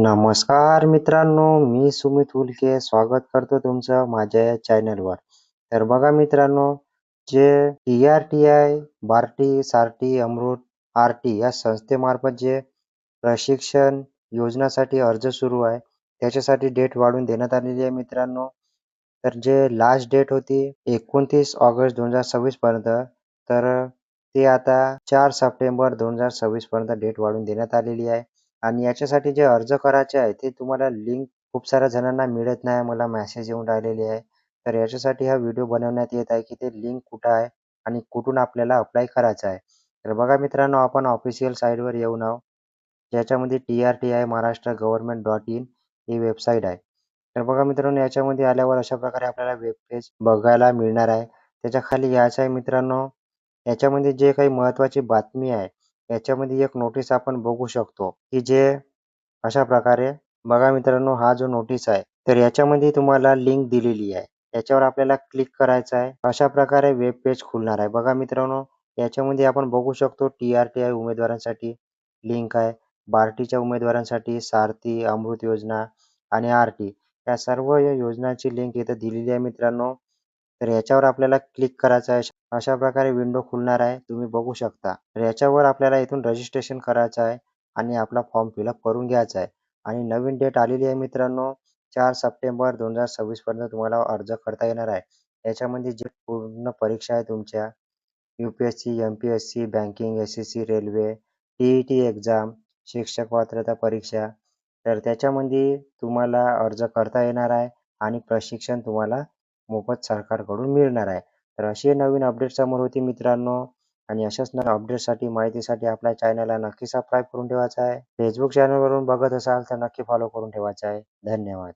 नमस्कार मित्रांनो, मी सुमित उल्के स्वागत करतो तुमचं माझ्या या चॅनलवर. तर बघा मित्रांनो, जे TRTI, बार्टी, सारथी, अमृत, आरटी या संस्थेमार्फत जे प्रशिक्षण योजनासाठी अर्ज सुरू आहे, त्याच्यासाठी डेट वाढवून देण्यात आलेली आहे मित्रांनो. तर जे लास्ट डेट होती 29 ऑगस्ट 2026 पर्यंत, तर ते आता 4 सप्टेंबर 2026 पर्यंत डेट वाढवून देण्यात आलेली आहे. आणि याच्यासाठी जे अर्ज करायचे आहे ते तुम्हाला लिंक खूप साऱ्या जणांना मिळत नाही. मला मेसेज येऊन राहिलेले आहे. तर याच्यासाठी हा व्हिडिओ बनवण्यात येत आहे की ते लिंक कुठं आहे आणि कुठून आपल्याला अप्लाय करायचं आहे. तर बघा मित्रांनो, आपण ऑफिशियल साईटवर येऊन आहोत. ज्याच्यामध्ये TRTI Maharashtra government dot in he website आहे. तर बघा मित्रांनो, याच्यामध्ये आल्यावर अशा प्रकारे आपल्याला वेब पेज बघायला मिळणार आहे. त्याच्या खाली यायचं आहे मित्रांनो. याच्यामध्ये जे काही महत्त्वाची बातमी आहे, याच्यामध्ये एक नोटीस आपण बघू शकतो, की जे अशा प्रकारे बघा मित्रांनो, हा जो नोटीस आहे, तर याच्यामध्ये तुम्हाला लिंक दिलेली आहे. याच्यावर आपल्याला क्लिक करायचं आहे. अशा प्रकारे वेब पेज खुलणार आहे. बघा मित्रांनो, याच्यामध्ये आपण बघू शकतो TRTI उमेदवारांसाठी लिंक आहे. बार्टीच्या उमेदवारांसाठी सारथी, अमृत योजना आणि आरटी या सर्व या योजनांची लिंक इथं दिलेली आहे मित्रांनो. तर याच्यावर आपल्याला क्लिक करायचं आहे. अशा प्रकारे विंडो खुलणार आहे. तुम्ही बघू शकता. तर याच्यावर आपल्याला इथून रजिस्ट्रेशन करायचं आहे आणि आपला फॉर्म फिलअप करून घ्यायचा आहे. आणि नवीन डेट आलेली आहे मित्रांनो. 4 सप्टेंबर 2026 पर्यंत तुम्हाला अर्ज करता येणार आहे. याच्यामध्ये जे पूर्ण परीक्षा आहे तुमच्या UPSC, MPSC, banking, SSC, railway, TET exam, शिक्षक पात्रता परीक्षा, तर त्याच्यामध्ये तुम्हाला अर्ज करता येणार आहे आणि प्रशिक्षण तुम्हाला मोफत सरकारकडून मिळणार आहे. तर अशी नवीन अपडेट समोर होती मित्रांनो. आणि अशाच नवीन अपडेटसाठी माहितीसाठी आपल्या चॅनलला नक्की सबस्क्राईब करून ठेवायचं आहे. Facebook चॅनलवरून बघत असाल तर नक्की फॉलो करून ठेवायचं आहे. धन्यवाद.